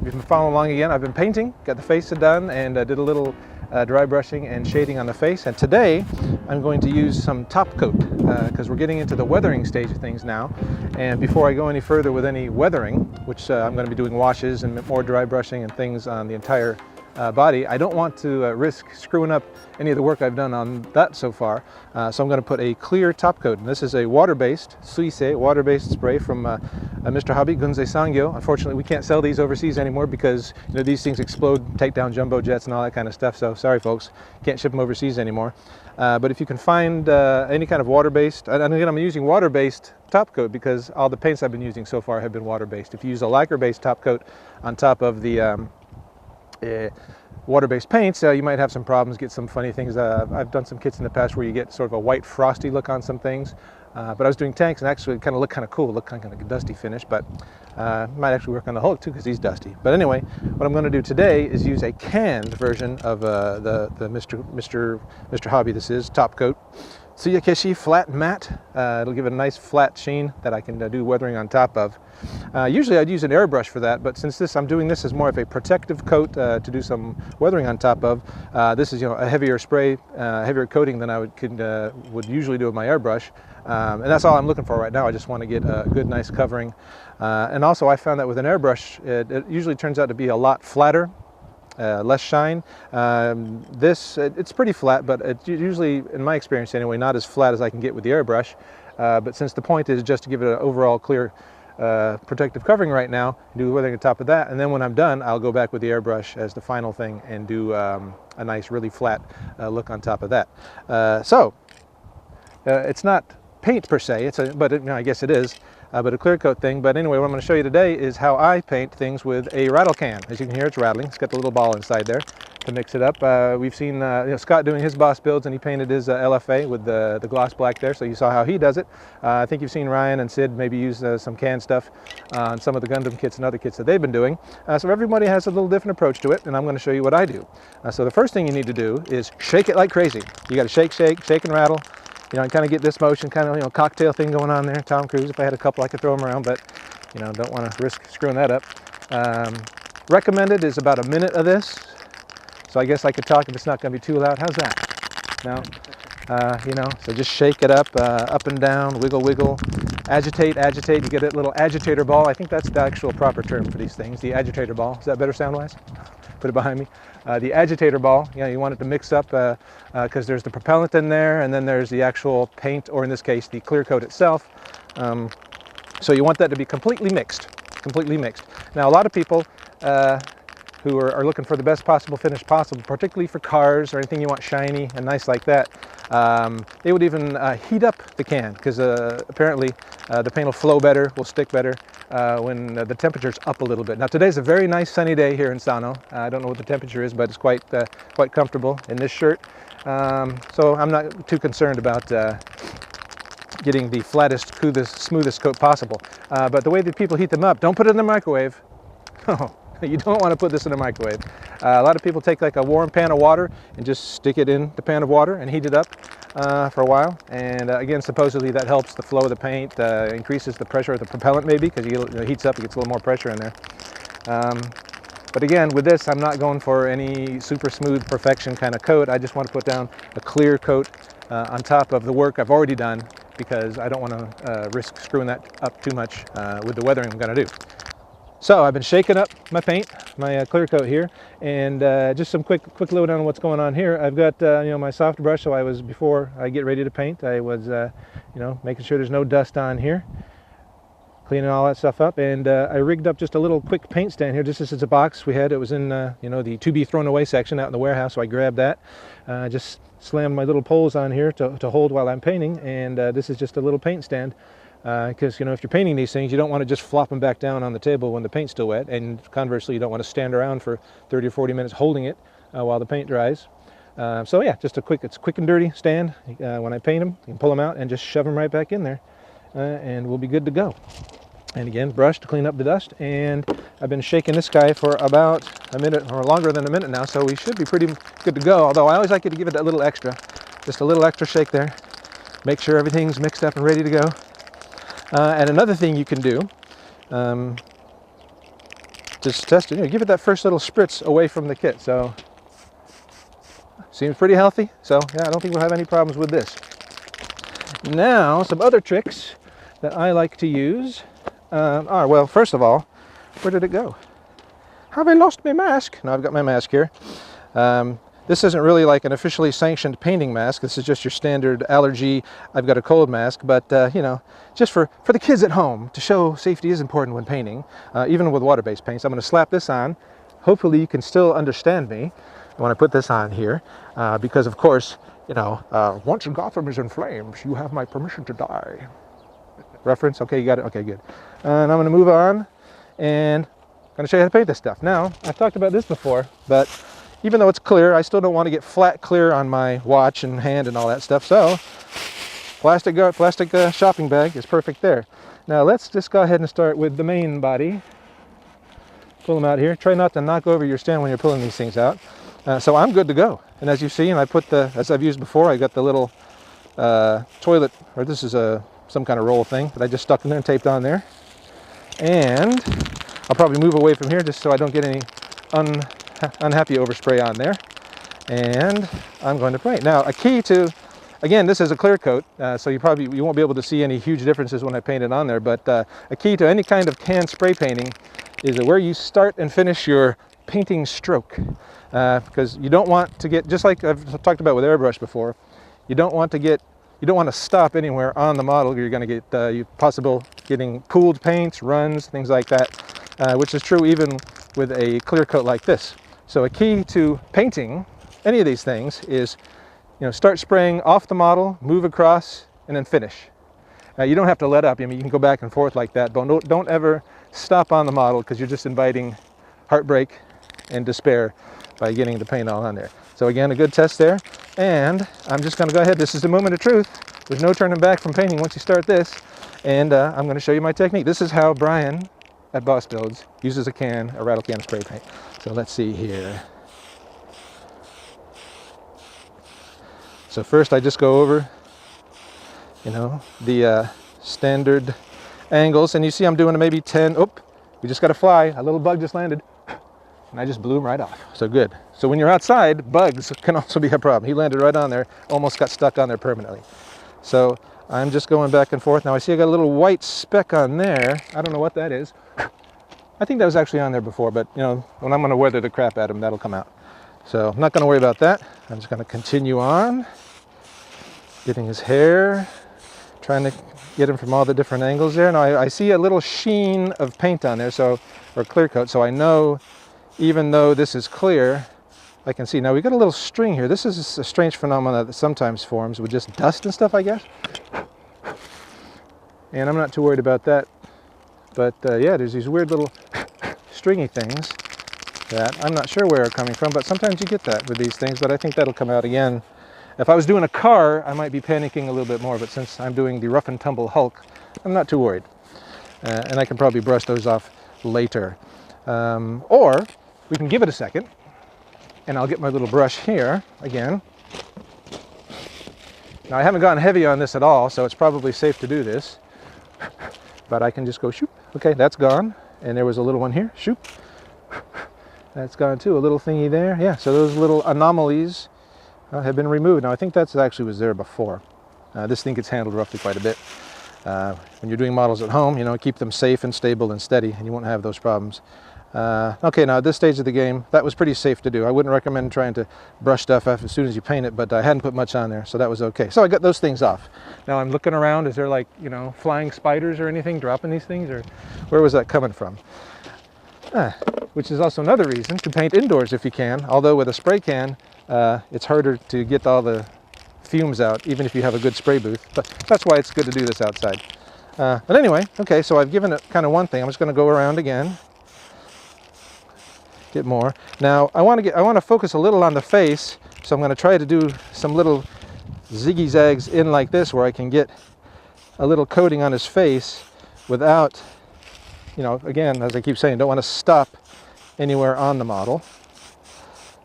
you've been following along again, I've been painting, got the face done, and did a little dry brushing and shading on the face. And today I'm going to use some top coat because we're getting into the weathering stage of things now. And before I go any further with any weathering, which I'm going to be doing washes and more dry brushing and things on the entire body, I don't want to risk screwing up any of the work I've done on that so far. So I'm going to put a clear top coat. And this is a water-based, Suisse water-based spray from Mr. Hobby, Gunze Sangyo. Unfortunately, we can't sell these overseas anymore because these things explode, take down jumbo jets and all that kind of stuff. So sorry folks, can't ship them overseas anymore. But if you can find any kind of water-based, and again I'm using water-based top coat because all the paints I've been using so far have been water-based. If you use a lacquer-based top coat on top of the water-based paints, you might have some problems, get some funny things. I've done some kits in the past where you get sort of a white frosty look on some things, but I was doing tanks and actually kind of looked kind of cool, looked kind of like a dusty finish, but might actually work on the Hulk too because he's dusty. But anyway, what I'm going to do today is use a canned version of the Mr. Hobby. This is top coat Tsuyakeshi flat matte. It'll give it a nice flat sheen that I can do weathering on top of. Usually I'd use an airbrush for that, but since I'm doing this as more of a protective coat to do some weathering on top of, this is a heavier spray, heavier coating than I would usually do with my airbrush, and that's all I'm looking for right now. I just want to get a good, nice covering, and also I found that with an airbrush, it usually turns out to be a lot flatter. Less shine. It's pretty flat, but it's usually, in my experience anyway, not as flat as I can get with the airbrush. But since the point is just to give it an overall clear protective covering right now, do weathering on top of that, and then when I'm done, I'll go back with the airbrush as the final thing and do a nice, really flat look on top of that. It's not paint per se, I guess it is. But a clear coat thing. But anyway, what I'm going to show you today is how I paint things with a rattle can. As you can hear, it's rattling. It's got the little ball inside there to mix it up. We've seen Scott doing his boss builds, and he painted his LFA with the gloss black there, so you saw how he does it. I think you've seen Ryan and Sid maybe use some can stuff on some of the Gundam kits and other kits that they've been doing. So everybody has a little different approach to it, and I'm going to show you what I do. So the first thing you need to do is shake it like crazy. You got to shake, shake, shake and rattle. And kind of get this motion, kind of, cocktail thing going on there. Tom Cruise, if I had a couple, I could throw them around, but, don't want to risk screwing that up. Recommended is about a minute of this. So I guess I could talk if it's not going to be too loud. How's that? No? So just shake it up and down, wiggle, wiggle, agitate, agitate. You get that little agitator ball. I think that's the actual proper term for these things, the agitator ball. Is that better sound-wise? Put it behind me. The agitator ball, you want it to mix up because there's the propellant in there, and then there's the actual paint, or in this case, the clear coat itself. So you want that to be completely mixed, Now, a lot of people who are looking for the best possible finish possible, particularly for cars or anything you want shiny and nice like that, they would even heat up the can because apparently the paint will flow better, will stick better when the temperature's up a little bit. Now today's a very nice sunny day here in Sano. I don't know what the temperature is, but it's quite comfortable in this shirt. So I'm not too concerned about getting the flattest, smoothest coat possible. But the way that people heat them up, don't put it in the microwave. You don't want to put this in a microwave. A lot of people take like a warm pan of water and just stick it in the pan of water and heat it up for a while. And again, supposedly that helps the flow of the paint, increases the pressure of the propellant maybe, because it heats up, it gets a little more pressure in there. But again, with this, I'm not going for any super smooth perfection kind of coat. I just want to put down a clear coat on top of the work I've already done because I don't want to risk screwing that up too much with the weathering I'm going to do. So I've been shaking up my paint, my clear coat here, and just some quick lowdown on what's going on here. I've got my soft brush, so before I get ready to paint, I was making sure there's no dust on here, cleaning all that stuff up, and I rigged up just a little quick paint stand here. Just this is a box we had. It was in the to be thrown away section out in the warehouse, so I grabbed that. Just slammed my little poles on here to hold while I'm painting, and this is just a little paint stand. Because if you're painting these things, you don't want to just flop them back down on the table when the paint's still wet, and conversely you don't want to stand around for 30 or 40 minutes holding it while the paint dries. So yeah, just it's quick and dirty stand. When I paint them, you can pull them out and just shove them right back in there, and we'll be good to go. And again, brush to clean up the dust, and I've been shaking this guy for about a minute or longer than a minute now, so we should be pretty good to go, although I always like to give it that little extra, just a little extra shake there, make sure everything's mixed up and ready to go. And another thing you can do to just test it. Give it that first little spritz away from the kit. So seems pretty healthy. So yeah, I don't think we'll have any problems with this. Now, some other tricks that I like to use are, well, first of all, where did it go? Have I lost my mask? No, I've got my mask here. This isn't really like an officially sanctioned painting mask. This is just your standard allergy, I've got a cold mask, but you know, just for the kids at home, to show safety is important when painting, even with water-based paints. I'm going to slap this on. Hopefully you can still understand me when I put this on here, because of course, you know, once Gotham is in flames, you have my permission to die. Reference? Okay, you got it? Okay, good. And I'm going to move on, and I'm going to show you how to paint this stuff. Now, I've talked about this before, but even though it's clear, I still don't want to get flat clear on my watch and hand and all that stuff. So, plastic shopping bag is perfect there. Now, let's just go ahead and start with the main body. Pull them out here. Try not to knock over your stand when you're pulling these things out. So I'm good to go. And as you've seen, I put the, as I've used before, I got the little toilet, or this is some kind of roll thing that I just stuck in there and taped on there. And I'll probably move away from here just so I don't get any unhappy overspray on there. And I'm going to paint. Now, a key to, again, this is a clear coat, so you won't be able to see any huge differences when I paint it on there, but a key to any kind of can spray painting is where you start and finish your painting stroke. Because you don't want to get, just like I've talked about with airbrush before, you don't want to stop anywhere on the model. You're going to get possible getting pooled paints, runs, things like that, which is true even with a clear coat like this. So a key to painting any of these things is, you know, start spraying off the model, move across, and then finish. You don't have to let up. I mean, you can go back and forth like that, but don't ever stop on the model, because you're just inviting heartbreak and despair by getting the paint all on there. So again, a good test there. And I'm just going to go ahead. This is the moment of truth. There's no turning back from painting once you start this. And I'm going to show you my technique. This is how Brian at Boss Builds uses a rattle-can spray paint. So let's see here. So first I just go over, you know, the standard angles. And you see I'm doing maybe 10. Oh, we just got a fly. A little bug just landed. And I just blew him right off. So good. So when you're outside, bugs can also be a problem. He landed right on there, almost got stuck on there permanently. So I'm just going back and forth. Now I see I got a little white speck on there. I don't know what that is. I think that was actually on there before, but you know, when I'm going to weather the crap at him, that'll come out. So I'm not going to worry about that. I'm just going to continue on, getting his hair, trying to get him from all the different angles there. Now I see a little sheen of paint on there, or clear coat, so I know, even though this is clear, I can see. Now we got a little string here. This is a strange phenomenon that sometimes forms with just dust and stuff, I guess. And I'm not too worried about that. But yeah, there's these weird little stringy things that I'm not sure where are coming from, but sometimes you get that with these things, but I think that'll come out again. If I was doing a car, I might be panicking a little bit more, but since I'm doing the rough and tumble Hulk, I'm not too worried. And I can probably brush those off later. Or we can give it a second, and I'll get my little brush here again. Now I haven't gone heavy on this at all, so it's probably safe to do this. But I can just go shoop. Okay, that's gone. And there was a little one here. Shoop. That's gone too. A little thingy there. Yeah, so those little anomalies have been removed. Now I think that's actually was there before. This thing gets handled roughly quite a bit. When you're doing models at home, you know, keep them safe and stable and steady, and you won't have those problems. Okay, now at this stage of the game, that was pretty safe to do. I wouldn't recommend trying to brush stuff off as soon as you paint it, but I hadn't put much on there, so that was okay. So I got those things off. Now I'm looking around. Is there, like, you know, flying spiders or anything dropping these things, or where was that coming from? Which is also another reason to paint indoors if you can, although with a spray can, it's harder to get all the fumes out, even if you have a good spray booth. But that's why it's good to do this outside. But anyway, okay, so I've given it kind of one thing. I'm just going to go around again. Get more. Now I want to focus a little on the face, so I'm going to try to do some little ziggy zags in like this, where I can get a little coating on his face without, you know, again, as I keep saying, don't want to stop anywhere on the model,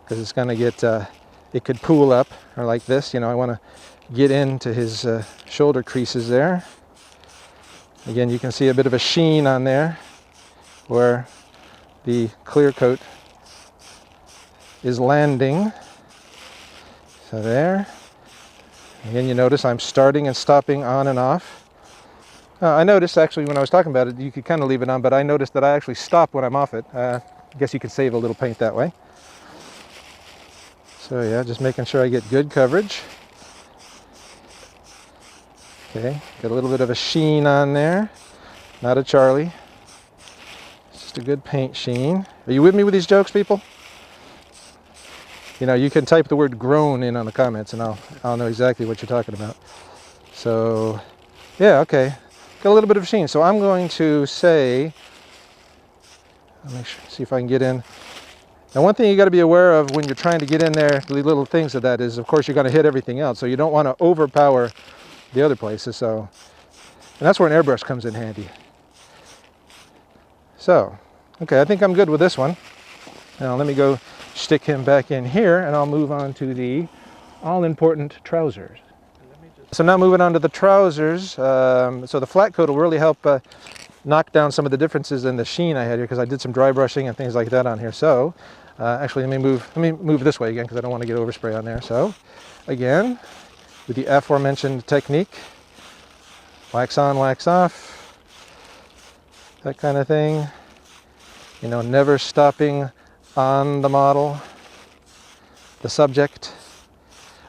because it's going to get it could pool up, or like this, you know. I want to get into his shoulder creases there. Again, you can see a bit of a sheen on there where the clear coat is landing. So there. Again, you notice I'm starting and stopping on and off. I noticed actually when I was talking about it, you could kind of leave it on, but I noticed that I actually stop when I'm off it. I guess you could save a little paint that way. So yeah, just making sure I get good coverage. Okay, got a little bit of a sheen on there. Not a Charlie. It's just a good paint sheen. Are you with me with these jokes, people? You know, you can type the word groan in on the comments and I'll know exactly what you're talking about. So, yeah, okay. Got a little bit of a sheen. So I'm going to say, make sure, see if I can get in. Now, one thing you got to be aware of when you're trying to get in there, the little things of that is, of course, you're going to hit everything else. So you don't want to overpower the other places. So, and that's where an airbrush comes in handy. So, okay, I think I'm good with this one. Now let me go stick him back in here and I'll move on to the all-important trousers. So now moving on to the trousers. So the flat coat will really help knock down some of the differences in the sheen I had here because I did some dry brushing and things like that on here. So actually let me move this way again because I don't want to get overspray on there. So again, with the aforementioned technique, wax on, wax off, that kind of thing. You know, never stopping on the model, the subject.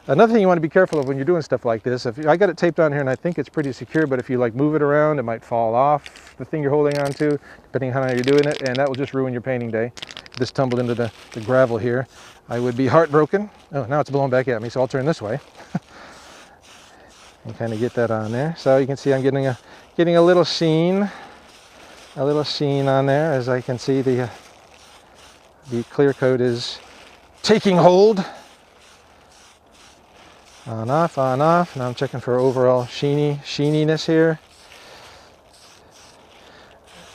Another thing you want to be careful of when you're doing stuff like this, I got it taped on here and I think it's pretty secure, but if you like move it around, it might fall off the thing you're holding on to, depending on how you're doing it, and that will just ruin your painting day. If this tumbled into the gravel here, I would be heartbroken. Oh, now it's blowing back at me, so I'll turn this way. And kind of get that on there. So you can see I'm getting a little sheen on there, as I can see the clear coat is taking hold. On, off, on, off. Now I'm checking for overall sheeniness here.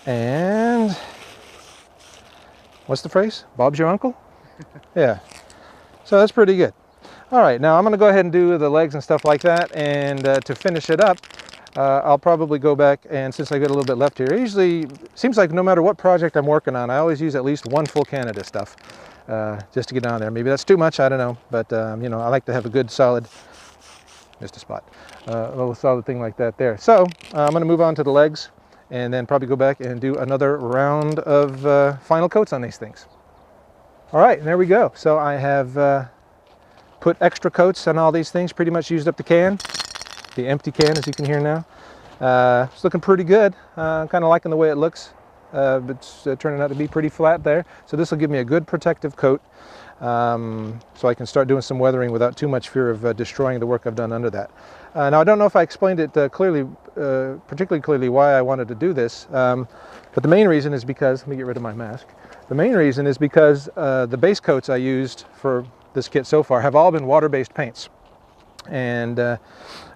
And what's the phrase? Bob's your uncle? Yeah. So that's pretty good. All right, now I'm going to go ahead and do the legs and stuff like that. And to finish it up, I'll probably go back, and since I got a little bit left here, it usually seems like no matter what project I'm working on, I always use at least one full can of this stuff. Just to get on there. Maybe that's too much, I don't know, but you know, I like to have a good solid, missed a spot, a little solid thing like that there. So I'm going to move on to the legs and then probably go back and do another round of final coats on these things. All right, and there we go. So I have put extra coats on all these things, pretty much used up the can, the empty can, as you can hear now. It's looking pretty good. I'm kind of liking the way it looks. It's turning out to be pretty flat there. So this will give me a good protective coat so I can start doing some weathering without too much fear of destroying the work I've done under that. Now I don't know if I explained it particularly clearly why I wanted to do this, but the main reason is because, let me get rid of my mask. The main reason is because the base coats I used for this kit so far have all been water-based paints. And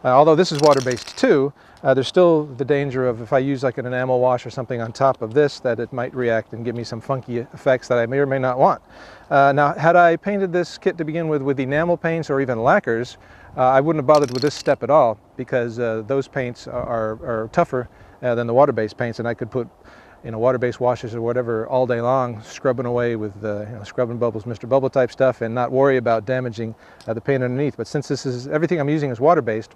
although this is water-based too, there's still the danger of if I use like an enamel wash or something on top of this, that it might react and give me some funky effects that I may or may not want. Now, had I painted this kit to begin with enamel paints or even lacquers, I wouldn't have bothered with this step at all, because those paints are tougher than the water-based paints, and I could put, you know, water-based washes or whatever all day long, scrubbing away with you know, scrubbing bubbles, Mr. Bubble type stuff, and not worry about damaging the paint underneath. But since this is, everything I'm using is water-based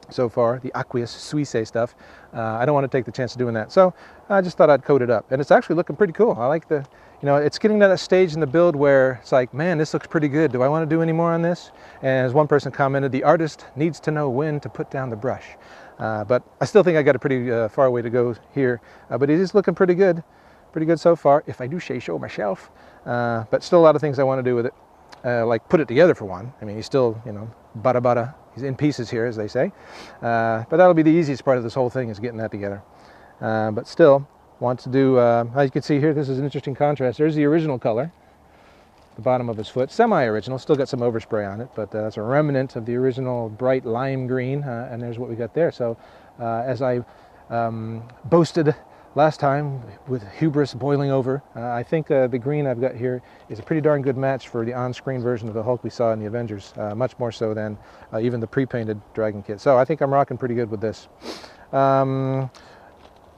so far, the aqueous Suisse stuff, I don't want to take the chance of doing that. So I just thought I'd coat it up, and it's actually looking pretty cool. I like the, you know, it's getting to that stage in the build where it's like, man, this looks pretty good. Do I want to do any more on this? And as one person commented, the artist needs to know when to put down the brush. But I still think I got a pretty far way to go here. But it is looking pretty good so far, if I do say so myself. But still a lot of things I want to do with it, like put it together for one. I mean, he's still, you know, bada, he's in pieces here, as they say. But that'll be the easiest part of this whole thing, is getting that together. But still, want to do, as you can see here, this is an interesting contrast. There's the original color, the bottom of his foot, semi-original, still got some overspray on it, but that's a remnant of the original bright lime green, and there's what we got there. So as I boasted last time, with hubris boiling over, I think the green I've got here is a pretty darn good match for the on-screen version of the Hulk we saw in the Avengers, much more so than even the pre-painted Dragon kit. So I think I'm rocking pretty good with this.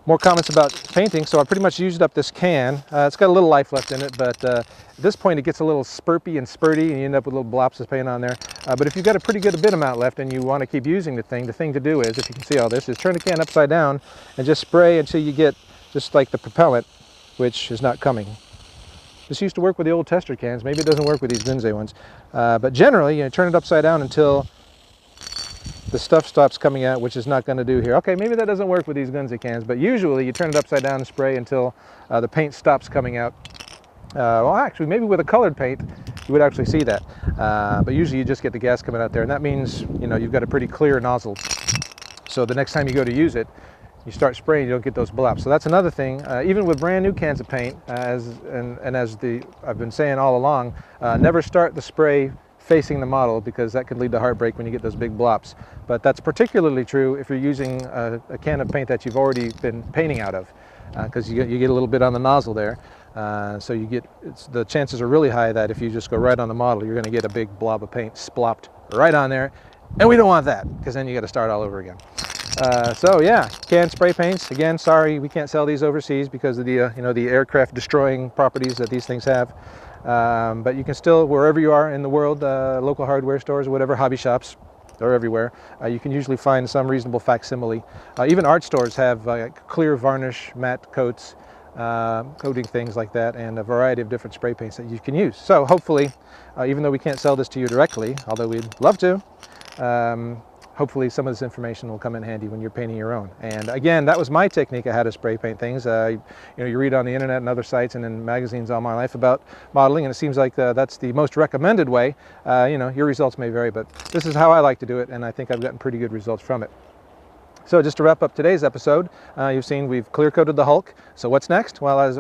More comments about painting. So I pretty much used up this can. It's got a little life left in it, but at this point it gets a little spurpy and spurty and you end up with little blobs of paint on there. But if you've got a pretty good bit amount left and you want to keep using the thing to do is, if you can see all this, is turn the can upside down and just spray until you get just like the propellant, which is not coming. This used to work with the old tester cans. Maybe it doesn't work with these Gunze ones. But generally, you know, turn it upside down until the stuff stops coming out, which is not going to do here. Okay, maybe that doesn't work with these Gunze cans, but usually you turn it upside down and spray until the paint stops coming out. Well, actually, maybe with a colored paint, you would actually see that. But usually you just get the gas coming out there, and that means, you know, you've got a pretty clear nozzle. So the next time you go to use it, you start spraying, you don't get those blobs. So that's another thing. Even with brand new cans of paint, as I've been saying all along, never start the spray facing the model, because that can lead to heartbreak when you get those big blobs. But that's particularly true if you're using a can of paint that you've already been painting out of, because you get a little bit on the nozzle there. So the chances are really high that if you just go right on the model, you're going to get a big blob of paint splopped right on there, and we don't want that, because then you got to start all over again. So yeah, can spray paints. Again, sorry we can't sell these overseas because of the the aircraft destroying properties that these things have. But you can still, wherever you are in the world, local hardware stores or whatever, hobby shops, they're everywhere. You can usually find some reasonable facsimile. Even art stores have clear varnish, matte coats, coating things like that, and a variety of different spray paints that you can use. So hopefully, even though we can't sell this to you directly, although we'd love to, hopefully some of this information will come in handy when you're painting your own. And again, that was my technique of how to spray paint things. You read on the internet and other sites and in magazines all my life about modeling, and it seems like that's the most recommended way. Your results may vary, but this is how I like to do it, and I think I've gotten pretty good results from it. So just to wrap up today's episode, you've seen we've clear coated the Hulk. So what's next? Well, as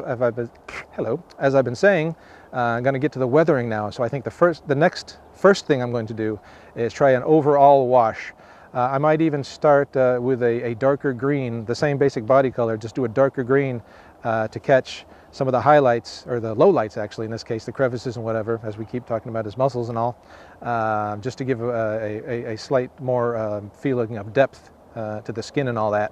I've been saying, I'm going to get to the weathering now. So I think the next thing I'm going to do is try an overall wash. I might even start with a darker green, the same basic body color, just do a darker green to catch some of the highlights, or the lowlights actually in this case, the crevices and whatever, as we keep talking about his muscles and all, just to give a slight more feeling of depth to the skin and all that.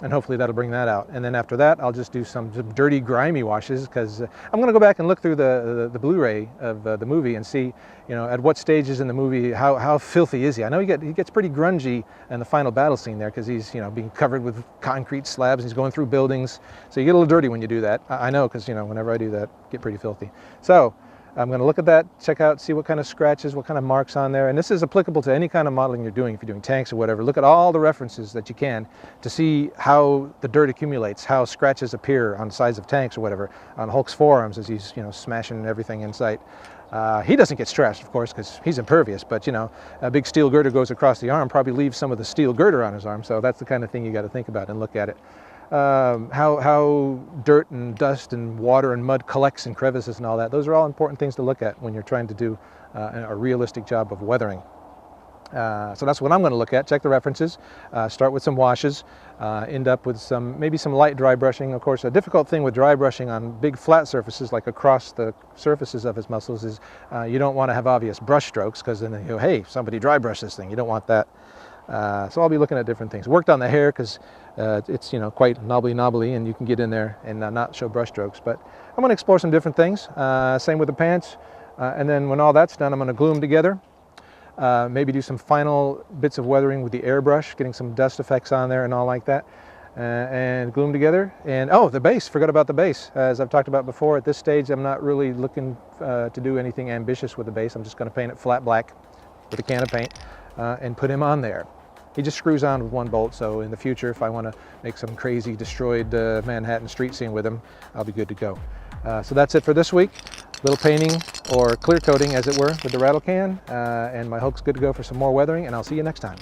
And hopefully that'll bring that out. And then after that, I'll just do some dirty, grimy washes, because I'm going to go back and look through the Blu-ray of the movie and see, at what stages in the movie, how filthy is he. I know he gets pretty grungy in the final battle scene there, because he's being covered with concrete slabs and he's going through buildings. So you get a little dirty when you do that. I know, because whenever I do that, I get pretty filthy. So I'm going to look at that, check out, see what kind of scratches, what kind of marks on there. And this is applicable to any kind of modeling you're doing. If you're doing tanks or whatever, look at all the references that you can to see how the dirt accumulates, how scratches appear on the sides of tanks or whatever, on Hulk's forearms as he's smashing everything in sight. He doesn't get scratched, of course, because he's impervious, but a big steel girder goes across the arm, probably leaves some of the steel girder on his arm. So that's the kind of thing you got to think about and look at it. How dirt and dust and water and mud collects in crevices and all that. Those are all important things to look at when you're trying to do a realistic job of weathering. So that's what I'm going to look at. Check the references, start with some washes, end up with maybe some light dry brushing. Of course, a difficult thing with dry brushing on big flat surfaces, like across the surfaces of his muscles, is you don't want to have obvious brush strokes, because then you go, hey, somebody dry brushed this thing. You don't want that. So I'll be looking at different things. Worked on the hair, because it's quite knobbly, and you can get in there and not show brush strokes. But I'm going to explore some different things. Same with the pants. And then when all that's done, I'm going to glue them together. Maybe do some final bits of weathering with the airbrush, getting some dust effects on there and all like that. And glue them together. And oh, the base, forgot about the base. As I've talked about before, at this stage I'm not really looking to do anything ambitious with the base. I'm just going to paint it flat black with a can of paint and put him on there. He just screws on with one bolt, so in the future, if I want to make some crazy destroyed Manhattan street scene with him, I'll be good to go. So that's it for this week. Little painting, or clear coating as it were, with the rattle can, and my Hulk's good to go for some more weathering, and I'll see you next time.